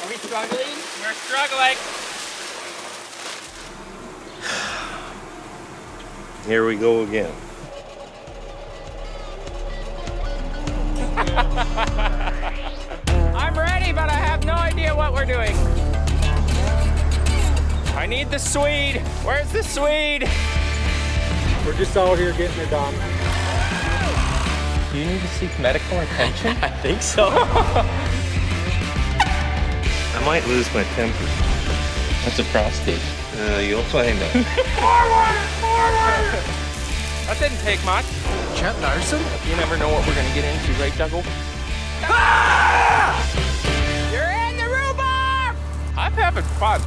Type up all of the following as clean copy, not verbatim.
Are we struggling? We're struggling. Here we go again. I'm ready, but I have no idea what we're doing. I need the Swede. Where's the Swede? We're just out here getting it done. Do you need to seek medical attention? I think so. I might lose my temper. That's a prostate. You'll find out. That didn't take much. Larson? You never know what we're gonna get into, right, Dougal? You're in the rhubarb! I'm having fun.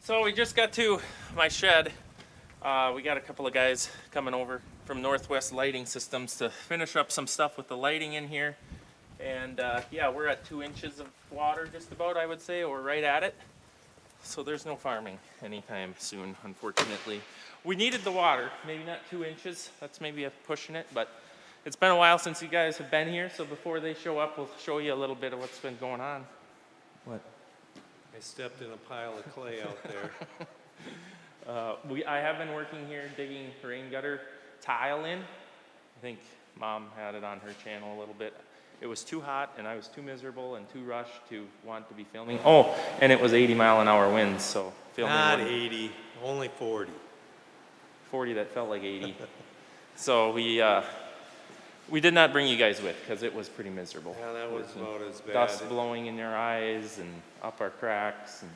So we just got to my shed. We got a couple of guys coming over from Northwest Lighting Systems to finish up some stuff with the lighting in here. And yeah, we're at 2 inches of water just about, I would say, or right at it. So there's no farming anytime soon, unfortunately. We needed the water, maybe not 2 inches. That's maybe pushing it, but it's been a while since you guys have been here. So before they show up, we'll show you a little bit of what's been going on. What? I stepped in a pile of clay out there. I have been working here digging rain gutter tile in. I think Mom had it on her channel a little bit. It was too hot and I was too miserable and too rushed to want to be filming. Oh, and it was 80-mile-an-hour winds, so filming. Not 80, only 40. 40 that felt like 80. So we did not bring you guys with because it was pretty miserable. Yeah, that was about as bad. Dust blowing in your eyes and up our cracks. And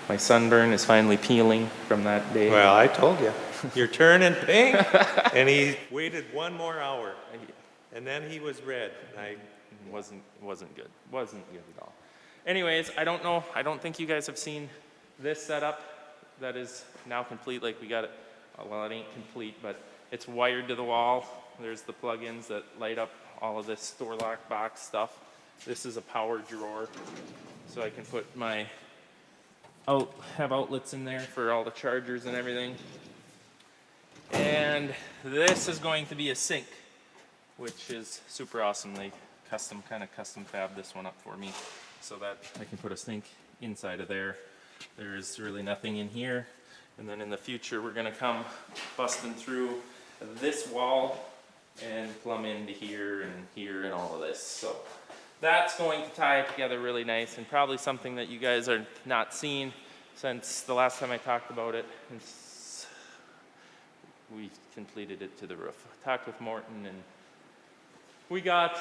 my sunburn is finally peeling from that day. Well, I told you. You're turning pink. And he waited 1 more hour. And then he was red. Wasn't good. Wasn't good at all. Anyways, I don't know. I don't think you guys have seen this setup that is now complete. Like we got it. Well, it ain't complete, but it's wired to the wall. There's the plugins that light up all of this store lock box stuff. This is a power drawer, so I can put my have outlets in there for all the chargers and everything. And this is going to be a sink, which is super awesome. They custom fab this one up for me so that I can put a sink inside of there. There's really nothing in here. And then in the future, we're gonna come busting through this wall and plumb into here and all of this. So that's going to tie it together really nice, and probably something that you guys are not seeing since the last time I talked about it. We completed it to the roof. I talked with Morton and we got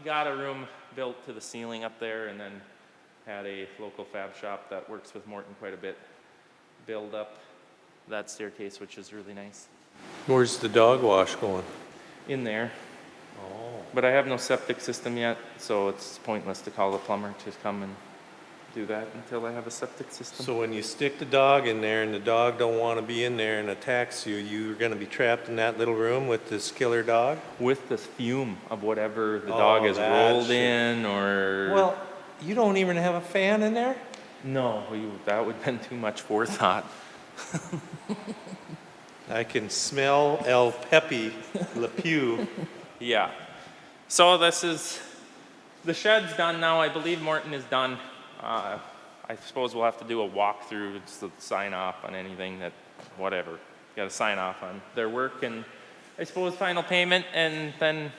a room built to the ceiling up there, and then had a local fab shop that works with Morton quite a bit build up that staircase, which is really nice. Where's the dog wash going? In there. Oh. But I have no septic system yet, so it's pointless to call the plumber to come and do that until I have a septic system. So when you stick the dog in there and the dog don't want to be in there and attacks you, you're going to be trapped in that little room with this killer dog? With the fume of whatever the dog has rolled in, or... Well, you don't even have a fan in there? No, that would have been too much forethought. I can smell El Pepe Le Pew. Yeah. So this is, the shed's done now. I believe Morton is done. I suppose we'll have to do a walkthrough just to sign off on anything that, whatever. Got to sign off on their work, and I suppose final payment, and then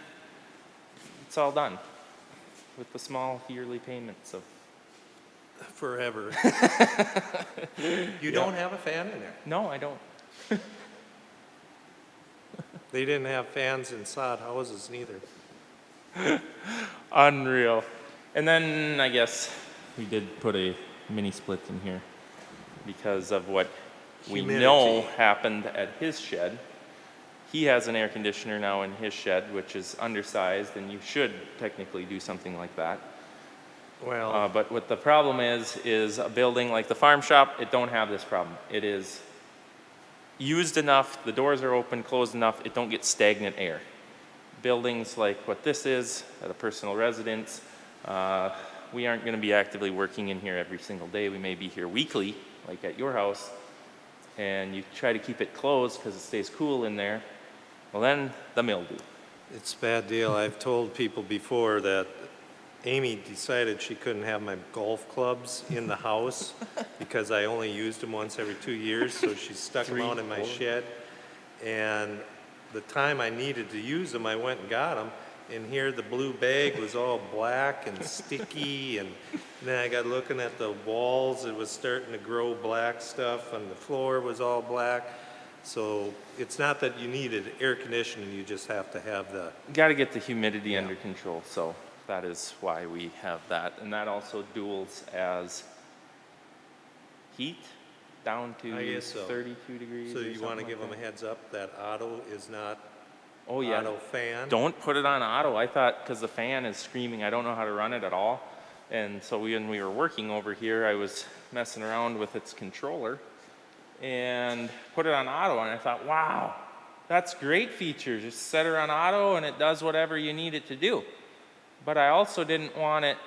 it's all done with the small yearly payments of Forever. You don't have a fan in there? No, I don't. They didn't have fans in sod houses neither. Unreal. And then I guess we did put a mini split in here because of what we know happened at his shed. He has an air conditioner now in his shed, which is undersized, and you should technically do something like that. Well, But what the problem is a building like the farm shop, it don't have this problem. It is used enough, the doors are open, closed enough, it don't get stagnant air. Buildings like what this is, at a personal residence, we aren't gonna be actively working in here every single day. We may be here weekly, like at your house, and you try to keep it closed because it stays cool in there. Well, then the mildew. It's a bad deal. I've told people before that Amy decided she couldn't have my golf clubs in the house because I only used them once every 2 years, so she stuck them out in my shed. And the time I needed to use them, I went and got them. And here the blue bag was all black and sticky, and then I got looking at the walls, it was starting to grow black stuff, and the floor was all black. So it's not that you needed air conditioning, you just have to have the, Got to get the humidity under control, so that is why we have that. And that also duals as heat down to I guess so. 32 degrees. so or you want to something give like them a heads up that auto is not that. Oh yeah. auto fan. Don't put it on auto. I thought, because the fan is screaming, I don't know how to run it at all. And so when we were working over here, I was messing around with its controller and put it on auto, and I thought, wow, that's great feature. Just set her on auto and it does whatever you need it to do. But I also didn't want it,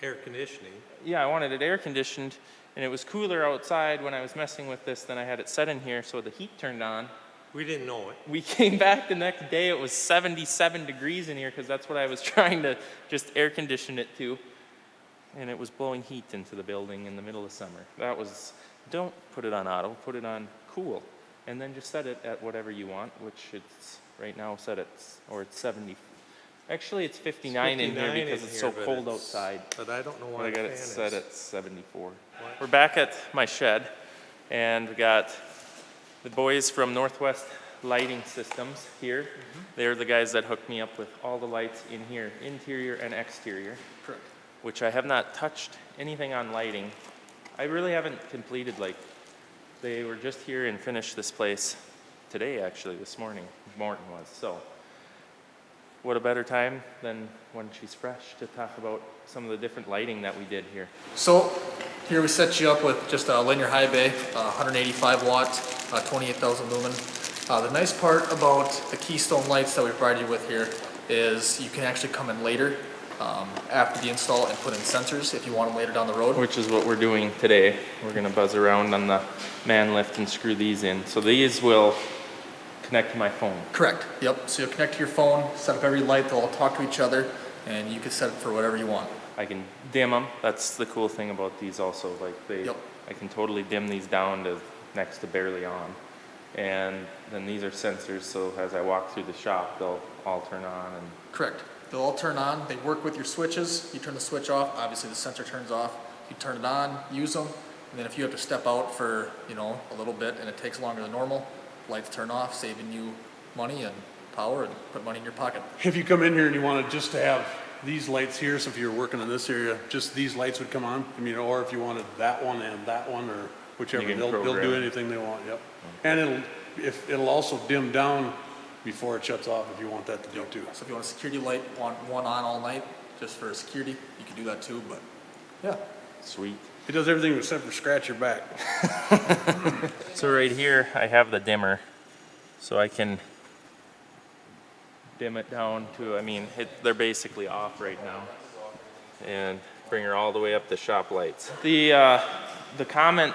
Air conditioning. yeah, I wanted it air conditioned, and it was cooler outside when I was messing with this than I had it set in here, so the heat turned on. We didn't know it. We came back the next day, it was 77 degrees in here, because that's what I was trying to just air condition it to. And it was blowing heat into the building in the middle of summer. That was, don't put it on auto, put it on cool. And then just set it at whatever you want, which it's right now set at, or it's 70. Actually, it's 59 in here 59 because in it's here, so but cold it's- outside. But I don't know But why I the got fan it is. set at 74. We're back at my shed, and we got the boys from Northwest Lighting Systems here. They're the guys that hooked me up with all the lights in here, interior and exterior. Correct. Which I have not touched anything on lighting. I really haven't completed, like, they were just here and finished this place today, actually, this morning. Morton was, so. What a better time than when she's fresh to talk about some of the different lighting that we did here. So here we set you up with just a linear high bay, 185 watt, 28,000 lumen. The nice part about the Keystone lights that we provide you with here is you can actually come in later after the install and put in sensors if you want them later down the road. Which is what we're doing today. We're gonna buzz around on the man lift and screw these in. So these will connect to my phone. Correct, yep. So you'll connect to your phone, set up every light, they'll all talk to each other, and you can set it for whatever you want. I can dim them. That's the cool thing about these also. Like they, Yep. I can totally dim these down to next to barely on. And then these are sensors, so as I walk through the shop, they'll all turn on. And Correct. They'll all turn on. They work with your switches. You turn the switch off, obviously the sensor turns off. You turn it on, use them, and then if you have to step out for, a little bit and it takes longer than normal, lights turn off, saving you money and power and put money in your pocket. If you come in here and you wanted just to have these lights here, so if you were working in this area, just these lights would come on. I mean, or if you wanted that one and that one, or whichever, You can they'll program. do anything they want. Yep. And it'll also dim down before it shuts off if you want that to do too. So if you want a security light, want one on all night, just for security, you can do that too, but yeah. sweet. It does everything except for scratch your back. So right here, I have the dimmer, so I can dim it down to, they're basically off right now, and bring her all the way up to shop lights. The comment,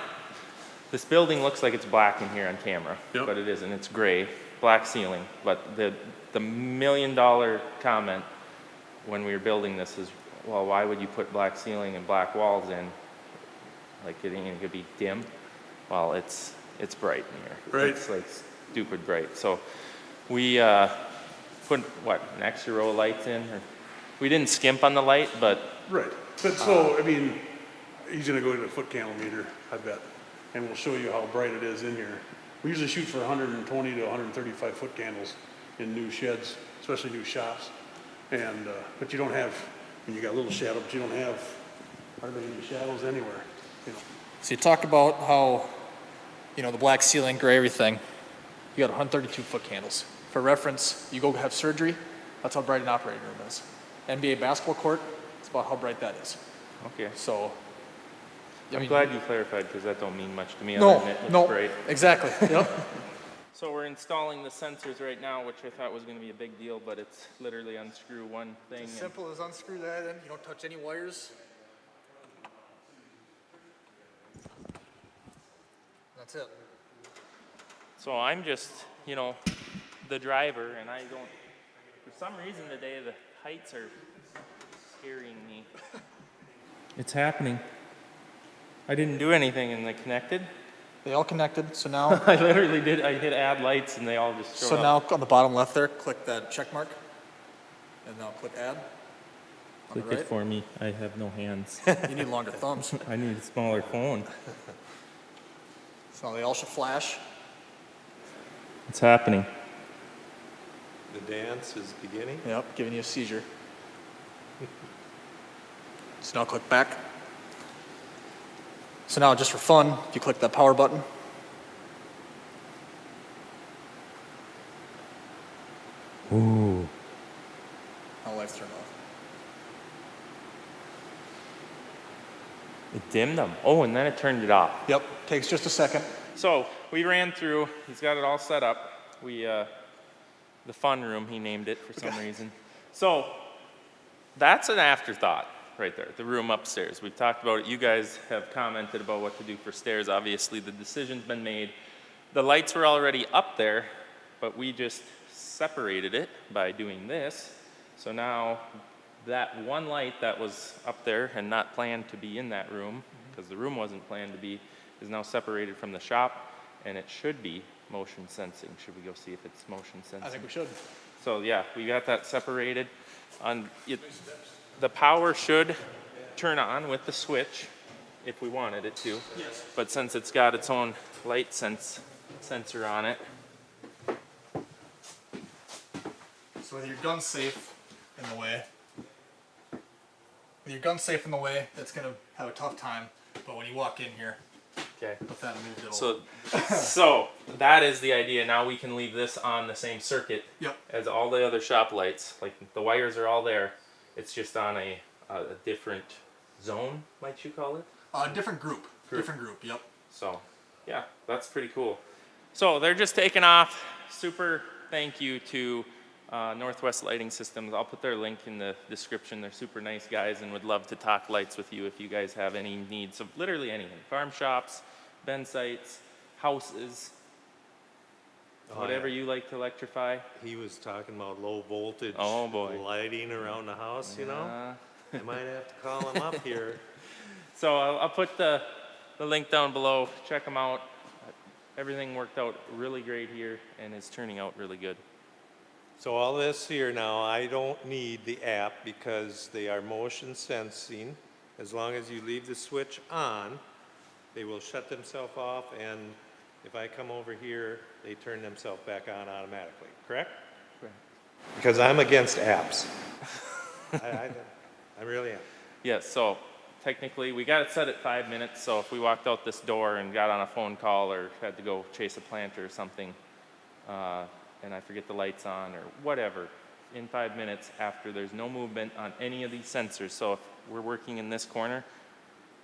this building looks like it's black in here on camera, Yep. but it isn't. It's gray, black ceiling. But the $1 million comment when we were building this is, well, why would you put black ceiling and black walls in? Like it could be dim. Well, it's bright in here. Right. It's like stupid bright. So we put an extra row of lights in. Or, we didn't skimp on the light, but Right. But so, he's gonna go to the foot candle meter, I bet, and we'll show you how bright it is in here. We usually shoot for 120 to 135 foot candles in new sheds, especially new shops. And, but you don't have, you got a little shadow, but you don't have hardly any shadows anywhere, So you talk about how, the black ceiling, gray everything. You got 132 foot candles. For reference, you go have surgery, that's how bright an operating room is. NBA basketball court, it's about how bright that is. okay. So, I'm glad you clarified because that don't mean much to me. No, other than it looks no, great. exactly, yep. So we're installing the sensors right now, which I thought was going to be a big deal, but it's literally unscrew one thing. As simple as unscrew that in, you don't touch any wires. That's it. So I'm just, the driver, and I don't For some reason today, the heights are scaring me. It's happening. I didn't do anything and they connected. They all connected, so now, I literally did. I hit add lights and they all just showed so up. now on the bottom left there, click that check mark. And now click add. On Click the it right. for me. I have no hands. You need longer thumbs. I need a smaller phone. So they all should flash. It's happening. The dance is beginning. Yep, giving you a seizure. So now click back. So now just for fun, if you click that power button, Ooh. now lights turn off. It dimmed them. Oh, and then it turned it off. Yep, takes just a second. So we ran through. He's got it all set up. The fun room, he named it for some reason. So that's an afterthought right there, the room upstairs. We've talked about it. You guys have commented about what to do for stairs. Obviously, the decision's been made. The lights were already up there, but we just separated it by doing this. So now that one light that was up there and not planned to be in that room, because the room wasn't planned to be, is now separated from the shop, and it should be motion sensing. Should we go see if it's motion sensing? I think we should. So yeah, we got that separated. The power should turn on with the switch if we wanted it to. Yes. But since it's got its own light sensor on it, So with your gun safe in the way, it's gonna have a tough time. But when you walk in here, okay. with that moved, it'll. So that is the idea. Now we can leave this on the same circuit Yep. as all the other shop lights. Like the wires are all there. It's just on a different zone, might you call it? Different group. Different group. Yep. So, yeah, that's pretty cool. So they're just taking off. Super thank you to Northwest Lighting Systems. I'll put their link in the description. They're super nice guys and would love to talk lights with you if you guys have any needs of literally anything. Farm shops, Ben sites, houses, whatever you like to electrify. He was talking about low voltage Oh, boy. lighting around the house, you know? I might have to call him up here. So I'll put the link down below. Check them out. Everything worked out really great here and is turning out really good. So all this here now, I don't need the app because they are motion sensing. As long as you leave the switch on, they will shut themselves off, and if I come over here, they turn themselves back on automatically, correct? Correct. Because I'm against apps. I really am. Yes, so technically we got it set at 5 minutes, so if we walked out this door and got on a phone call or had to go chase a planter or something, and I forget the lights on or whatever, in 5 minutes after there's no movement on any of these sensors. So if we're working in this corner,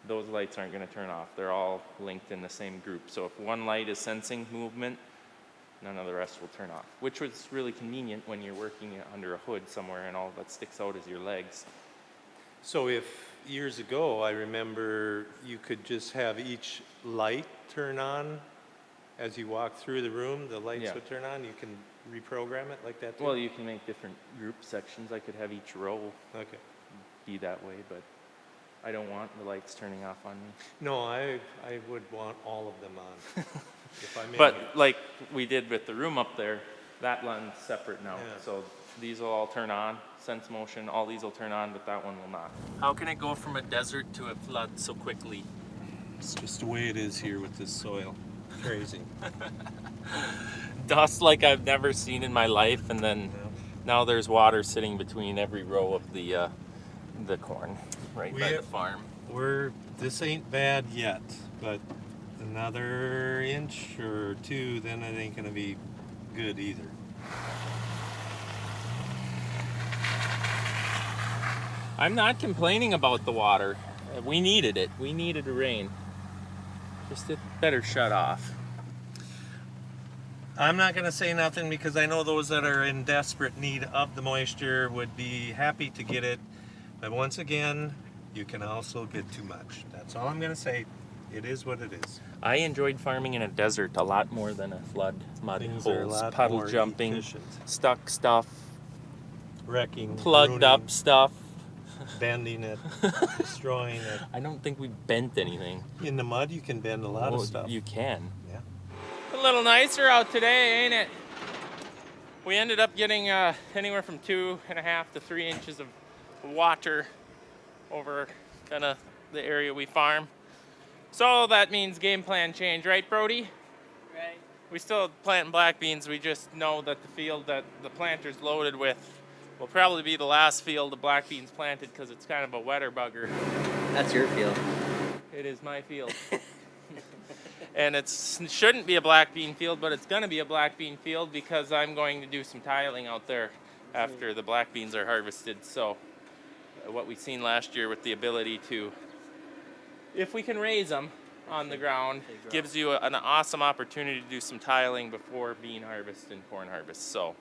those lights aren't going to turn off. They're all linked in the same group. So if one light is sensing movement, none of the rest will turn off, which was really convenient when you're working under a hood somewhere and all that sticks out is your legs. So if years ago, I remember you could just have each light turn on as you walk through the room, the lights Yeah. would turn on, you can reprogram it like that too? Well, you can make different group sections. I could have each row Okay. be that way, but I don't want the lights turning off on me. No, I would want all of them on. If I'm in here. But like we did with the room up there, that one's separate now. Yeah. So these will all turn on, sense motion, all these will turn on, but that one will not. How can it go from a desert to a flood so quickly? It's just the way it is here with this soil. Crazy. Dust like I've never seen in my life, and then Yeah. now there's water sitting between every row of the corn right We by the have- farm. This ain't bad yet, but another inch or two, then it ain't gonna be good either. I'm not complaining about the water. We needed it. We needed a rain. Just it better shut off. I'm not gonna say nothing because I know those that are in desperate need of the moisture would be happy to get it. But once again, you can also get too much. That's all I'm gonna say. It is what it is. I enjoyed farming in a desert a lot more than a flood, mud Things are a holes, lot puddle more jumping, efficient. stuck stuff. wrecking, plugged ruining, up stuff. bending it, destroying it. I don't think we bent anything. In the mud, you can bend a lot of Well, stuff. You can. Yeah. A little nicer out today, ain't it? We ended up getting anywhere from 2.5 to 3 inches of water over kind of the area we farm. So that means game plan change, right, Brody? Right. We still planting black beans. We just know that the field that the planter's loaded with will probably be the last field of black beans planted because it's kind of a wetter bugger. That's your field. It is my field. And it shouldn't be a black bean field, but it's going to be a black bean field because I'm going to do some tiling out there after the black beans are harvested. So what we seen last year with the ability to, if we can raise them on the ground, gives you an awesome opportunity to do some tiling before bean harvest and corn harvest. So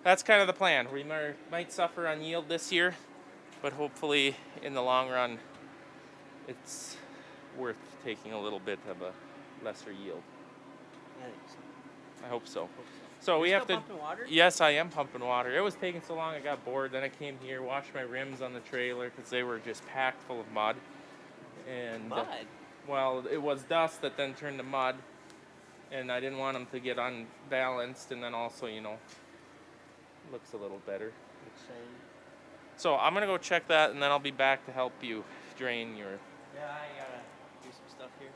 that's kind of the plan. We might suffer on yield this year, but hopefully in the long run, it's worth taking a little bit of a lesser yield. I think so. I hope so. So we You're have still to. pumping water? Yes, I am pumping water. It was taking so long, I got bored. Then I came here, washed my rims on the trailer because they were just packed full of mud. And Mud. well, it was dust that then turned to mud, and I didn't want them to get unbalanced. And then also, looks a little better. So I'm gonna go check that, and then I'll be back to help you drain your. Yeah, I gotta do some stuff here.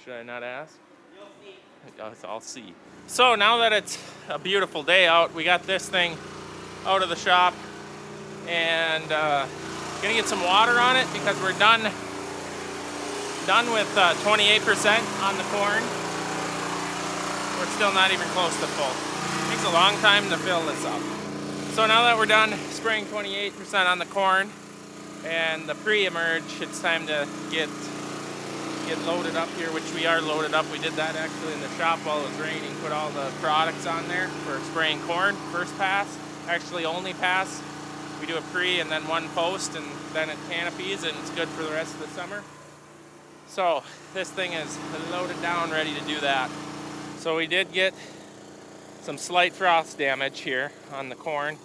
Should I not ask? You'll see. I'll see. So now that it's a beautiful day out, we got this thing out of the shop and gonna get some water on it because we're done with 28% on the corn. We're still not even close to full. Takes a long time to fill this up. So now that we're done spraying 28% on the corn and the pre-emerge, it's time to get loaded up here, which we are loaded up. We did that actually in the shop while it was raining, put all the products on there for spraying corn. First pass, actually only pass. We do a pre and then one post and then it canopies and it's good for the rest of the summer. So this thing is loaded down, ready to do that. So we did get some slight frost damage here on the corn.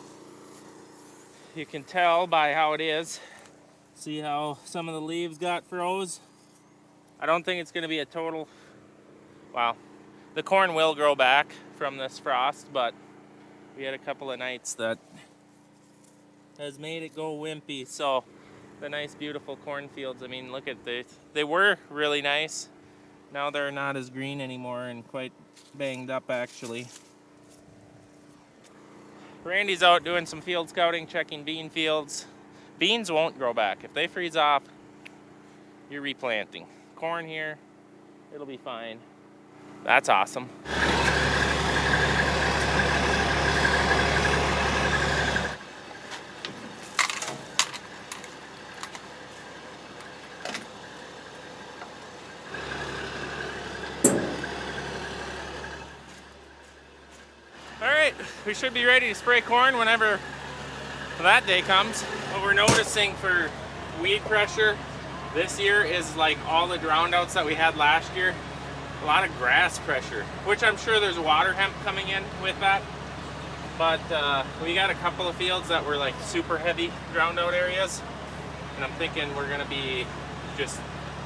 You can tell by how it is. See how some of the leaves got froze? I don't think it's going to be a total, well, the corn will grow back from this frost, but we had a couple of nights that has made it go wimpy. So the nice, beautiful cornfields, I mean, look at this. They were really nice. Now they're not as green anymore and quite banged up, actually. Randy's out doing some field scouting, checking bean fields. Beans won't grow back. If they freeze off, you're replanting. Corn here, it'll be fine. That's awesome. All right, we should be ready to spray corn whenever that day comes. What we're noticing for weed pressure this year is like all the drowned outs that we had last year, a lot of grass pressure, which I'm sure there's water hemp coming in with that. But we got a couple of fields that were like super heavy drowned out areas. And I'm thinking we're gonna be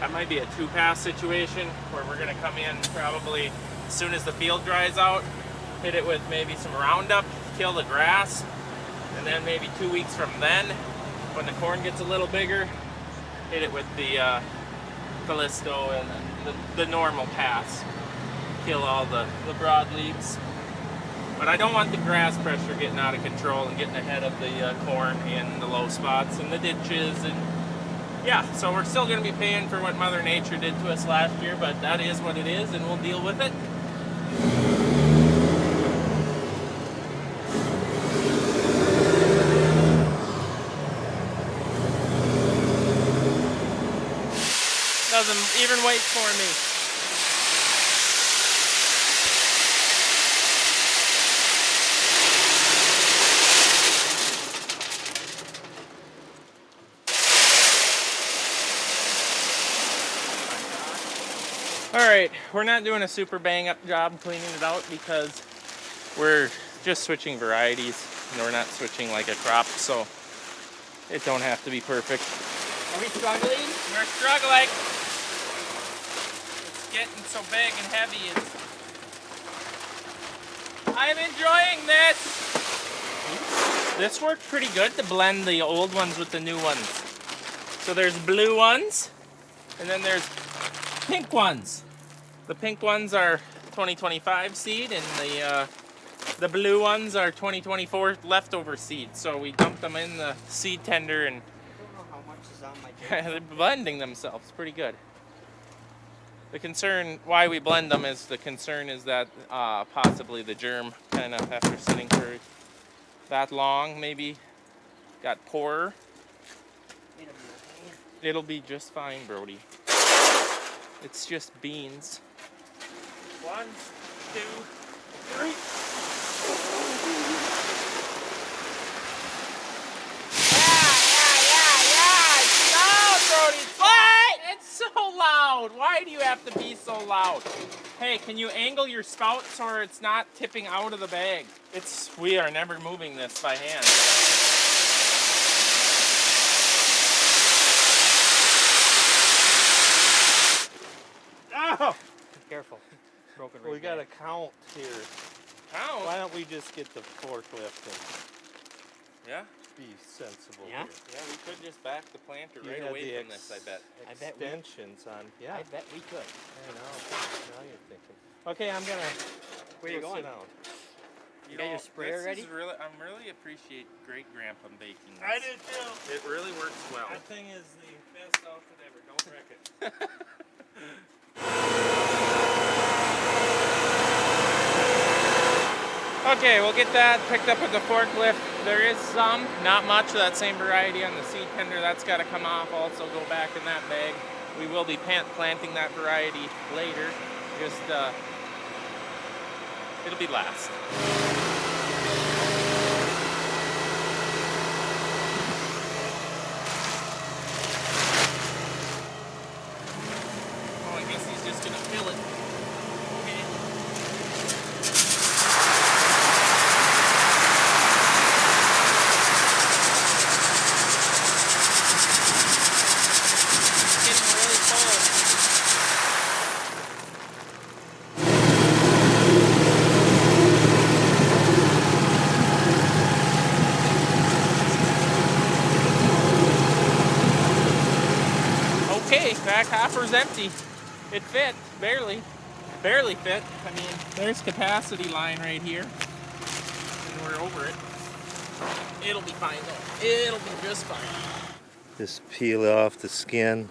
that might be a 2-pass situation where we're gonna come in probably as soon as the field dries out, hit it with maybe some Roundup, kill the grass. And then maybe 2 weeks from then, when the corn gets a little bigger, hit it with the Callisto and the normal pass. Kill all the broadleaves. But I don't want the grass pressure getting out of control and getting ahead of the corn in the low spots and the ditches. And yeah, so we're still going to be paying for what Mother Nature did to us last year, but that is what it is and we'll deal with it. Doesn't even wait for me. All right, we're not doing a super bang up job cleaning it out because we're just switching varieties. We're not switching like a crop, so it don't have to be perfect. Are we struggling? We're struggling. It's getting so big and heavy. I'm enjoying this. This worked pretty good to blend the old ones with the new ones. So there's blue ones, and then there's pink ones. The pink ones are 2025 seed, and the blue ones are 2024 leftover seed. So we dumped them in the seed tender, and I don't know how much is on my they're blending themselves pretty good. The concern why we blend them is that possibly the germ kind of after sitting for that long maybe got poorer. It'll be just fine, Brody. It's just beans. 1, 2, 3. It's so loud. Why do you have to be so loud? Hey, can you angle your spout so it's not tipping out of the bag? We are never moving this by hand. Oh! Careful. Broken We right got back. to count here. Ow. Why don't we just get the forklift and Yeah? be sensible Yeah? here? Yeah, we could just back the planter You right had away the from this, I bet. I bet we- Extensions on. Yeah, I bet we could. I know. Now you're thinking. Okay, I'm gonna. Where you go going? sit down. You got your sprayer ready? I'm really appreciate great grandpa baking this. I do too. It really works well. That thing is the best outfit ever. Don't wreck it. Okay, we'll get that picked up with the forklift. There is some, not much of that same variety on the seed tender. That's got to come off, also go back in that bag. We will be planting that variety later. Just, it'll be last. Oh, I guess he's just gonna fill it. Okay. Getting really full. Okay, back hopper's empty. It fit, barely fit. I mean, there's capacity line right here, and we're over it. It'll be fine though. It'll be just fine. Just peel off the skin.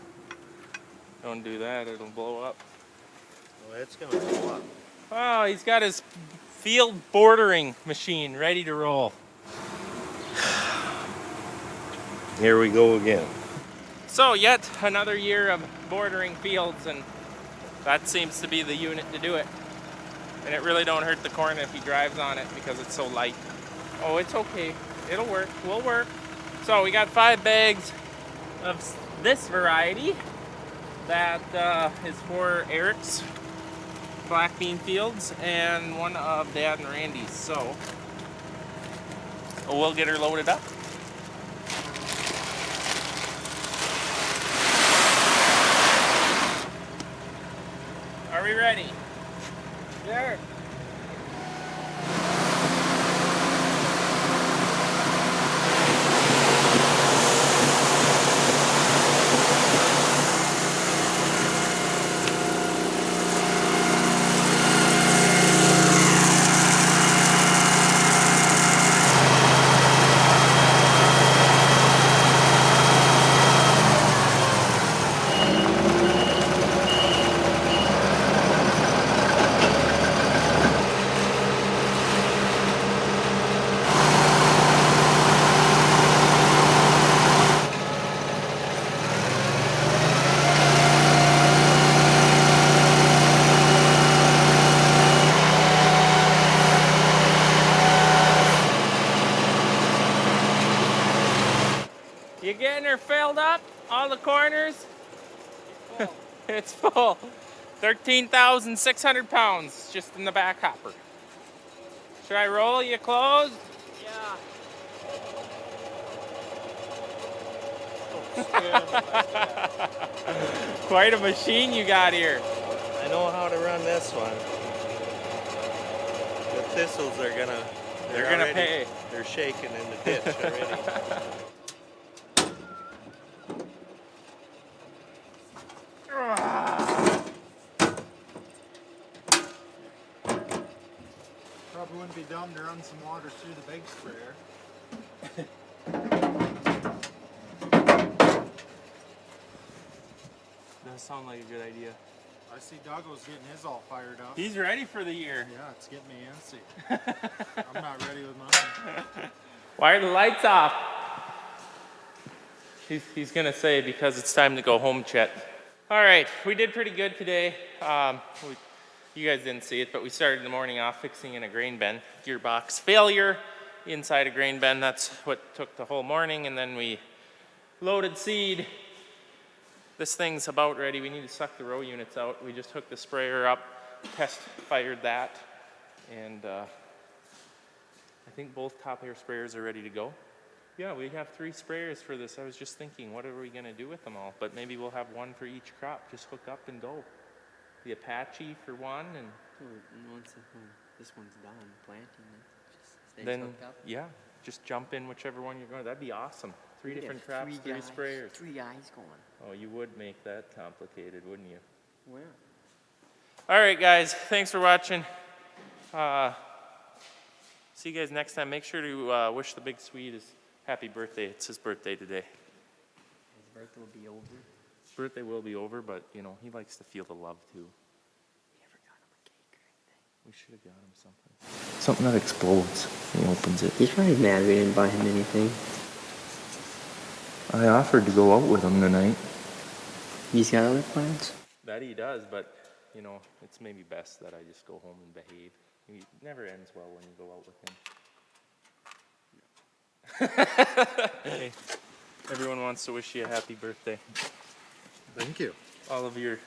Don't do that, it'll blow up. Oh, it's gonna go up. Oh, he's got his field bordering machine ready to roll. Here we go again. So yet another year of bordering fields, and that seems to be the unit to do it. And it really don't hurt the corn if he drives on it because it's so light. Oh, it's okay. It'll work. We'll work. So we got 5 bags of this variety that is for Eric's black bean fields and one of Dad and Randy's. So we'll get her loaded up. Are we ready? Sure. You getting her filled up? All the corners? It's full. 13,600 pounds just in the back hopper. Should I roll you closed? Yeah. Quite a machine you got here. I know how to run this one. The thistles are gonna... They're gonna pay. They're shaking in the ditch already. Probably wouldn't be dumb to run some water through the big sprayer. Does sound like a good idea. I see Douglas getting his all fired up. He's ready for the year. Yeah, it's getting me antsy. I'm not ready with mine. Why are the lights off? He's gonna say because it's time to go home, Chet. All right, we did pretty good today. You guys didn't see it, but we started the morning off fixing in a grain bin. Gearbox failure inside a grain bin. That's what took the whole morning, and then we loaded seed. This thing's about ready. We need to suck the row units out. We just hooked the sprayer up, test fired that, and I think both top air sprayers are ready to go. Yeah, we have 3 sprayers for this. I was just thinking, what are we gonna do with them all? But maybe we'll have one for each crop. Just hook up and go. The Apache for one, and Once this one's done planting, it just stays then hooked up. yeah, just jump in whichever one you're going. That'd be awesome. 3 different crops, 3 sprayers. 3 guys going. Oh, you would make that complicated, wouldn't you? Well, All right, guys. Thanks for watching. See you guys next time. Make sure to wish the big Swede his happy birthday. It's his birthday today. his birthday will be over. His birthday will be over, but you know he likes to feel the love too. We ever got him a cake or anything? We should have got him something. Something that explodes when he opens it. He's probably mad we didn't buy him anything. I offered to go out with him tonight. He's got other plans? That he does, but you know, it's maybe best that I just go home and behave. It never ends well when you go out with him. Hey, everyone wants to wish you a happy birthday. Thank you. All of your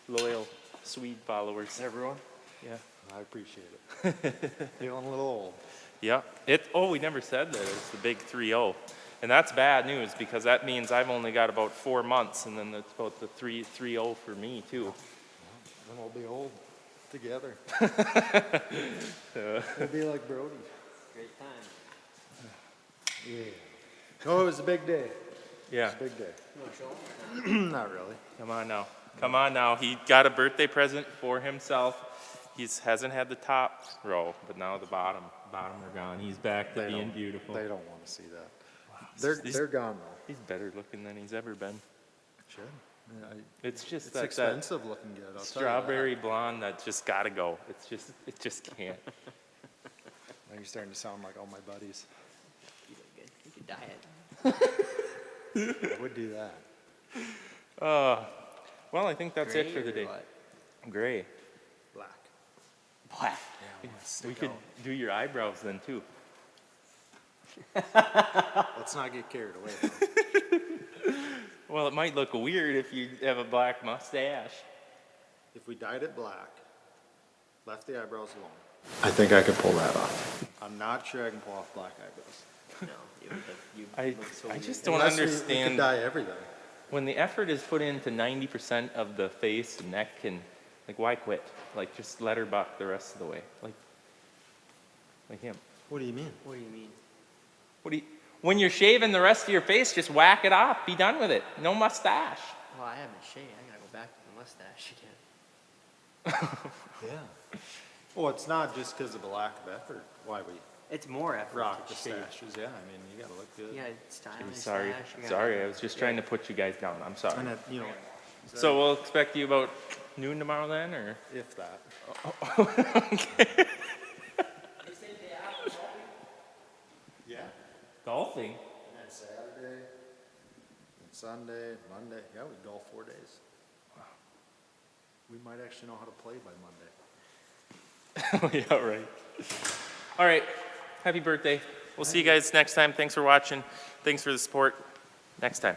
loyal Swede followers. Everyone, Yeah. I appreciate it. Feeling a little old. Yeah. We never said that. It's the big 3-0. And that's bad news because that means I've only got about 4 months, and then it's about the 3-0 for me too. Then we'll be old together. We'll be like Brody. Great time. Yeah. Oh, it was a big day. Yeah. It's a big day. Not really. Come on now. Come on now. He got a birthday present for himself. He hasn't had the top row, but now the bottom are gone. He's back to being beautiful. They don't want to see that. He's- They're gone though. He's better looking than he's ever been. Should. Yeah, It's just it's that expensive looking good. I'll tell you that. strawberry blonde that just gotta go. It just can't. Now you're starting to sound like all my buddies. You look good. You could dye it. I would do that. Well, I think that's it for Gray the or day. what? Gray. Black. Black. We could do your eyebrows then too. Let's not get carried away. Though. Well, it might look weird if you have a black mustache. If we dyed it black, left the eyebrows alone, I think I could pull that off. I'm not sure I can pull off black eyebrows. No, you I look so just good. don't Unless we understand could dye everything. when the effort is put into 90% of the face and neck and like why quit? Like just let her buck the rest of the way. Like him. What do you mean? What do you mean? When you're shaving the rest of your face, just whack it off. Be done with it. No mustache. Well, I haven't shaved. I gotta go back to the mustache again. Yeah. Well, it's not just because of a lack of effort. Why we It's more effort rock to the shave. stashes. Yeah, I mean, you gotta look good. You gotta style I'm your sorry. stash. You gotta- Sorry, I was just trying to put you guys down. I'm sorry. And it, you know, So we'll expect you about noon tomorrow then, or? if that. Yeah. Golfing? And then Saturday, and Sunday, Monday. Yeah, we golf 4 days. We might actually know how to play by Monday. Yeah, right. All right. Happy birthday. We'll see you guys next time. Thanks for watching. Thanks for the support. Next time.